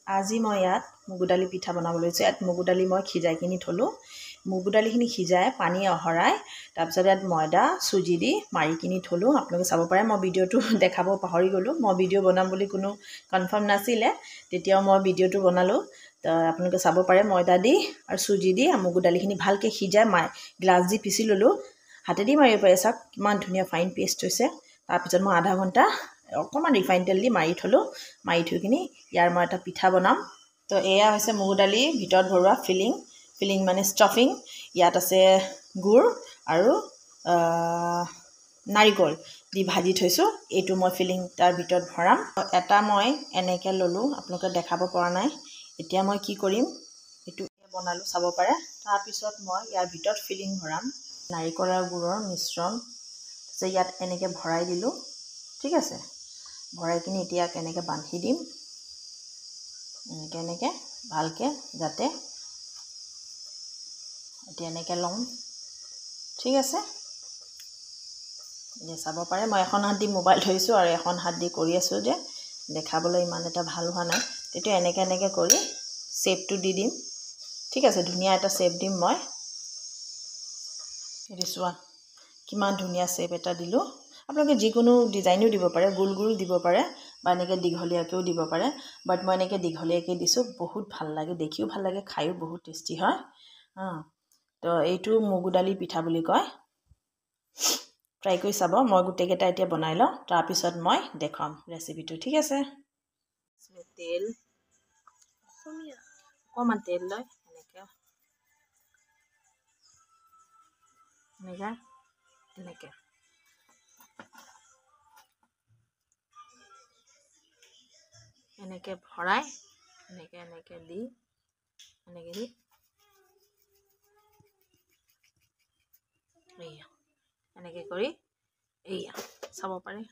আজি মই ইয়াত মগু দালি পিঠা বনাব লৈছোঁ। ইয়াত মগু দালি মই সিজাই কিনি থলোঁ। মগু দালিখিনি সিজাই পানী অহৰাই তাৰপিছত ইয়াত ময়দা চুজি দি মাৰি কিনি থলোঁ। আপোনালোকে চাব পাৰে, মই ভিডিঅ'টো দেখাব পাহৰি গ'লোঁ। মই ভিডিঅ' বনাম বুলি কোনো কনফাৰ্ম নাছিলে, তেতিয়াও মই ভিডিঅ'টো বনালোঁ। তো আপোনালোকে চাব পাৰে, ময়দা দি আৰু চুজি দি মগু দালিখিনি ভালকৈ সিজাই গ্লাছ দি পিচি ল'লোঁ। হাতেদি মাৰিব পাৰে, চাওক কিমান ধুনীয়া ফাইন পেষ্ট হৈছে। তাৰপিছত মই আধা ঘণ্টা অকণমান ৰিফাইন তেল দি মাৰি থলোঁ। মাৰি থৈ কিনি ইয়াৰ মই এটা পিঠা বনাম। তো এয়া হৈছে মগু দালিৰ ভিতৰত ভৰোৱা ফিলিং মানে ষ্টাফিং। ইয়াত আছে গুড় আৰু নাৰিকল দি ভাজি থৈছোঁ। এইটো মই ফিলিং তাৰ ভিতৰত ভৰাম। এটা মই এনেকৈ ল'লোঁ, আপোনালোকে দেখাব পৰা নাই। এতিয়া মই কি কৰিম, এইটো বনালোঁ চাব পাৰে। তাৰপিছত মই ইয়াৰ ভিতৰত ফিলিং ভৰাম, নাৰিকল আৰু গুড়ৰ মিশ্ৰণ। তাৰপিছত ইয়াত এনেকৈ ভৰাই দিলোঁ, ঠিক আছে। ভৰাই কিনি এতিয়া কেনেকৈ বান্ধি দিম, এনেকৈ ভালকৈ, যাতে এতিয়া এনেকৈ লওঁ, ঠিক আছে। এতিয়া চাব পাৰে, মই এখন হাত দি মোবাইল ধৰিছোঁ আৰু এখন হাত দি কৰি আছোঁ যে দেখাবলৈ ইমান এটা ভাল হোৱা নাই। তেতিয়া এনেকৈ কৰি শ্বেপটো দি দিম, ঠিক আছে। ধুনীয়া এটা শ্বেপ দিম মই। এইটো চোৱা কিমান ধুনীয়া শ্বেপ এটা দিলোঁ। আপোনালোকে যিকোনো ডিজাইনো দিব পাৰে, গোল দিব পাৰে বা এনেকৈ দীঘলীয়াকৈও দিব পাৰে। বাট মই এনেকৈ দীঘলীয়াকৈ দিছোঁ, বহুত ভাল লাগে, দেখিও ভাল লাগে, খায়ো বহুত টেষ্টি হয়। তো এইটো মগু দালি পিঠা বুলি কয়। ট্ৰাই কৰি চাব। মই গোটেইকেইটা এতিয়া বনাই লওঁ, তাৰপিছত মই দেখাম ৰেচিপিটো, ঠিক আছে। তেল অকণমান তেল লয়, এনেকৈ ভৰাই এনেকৈ দি এইয়া এনেকৈ কৰি, এইয়া চাব পাৰে।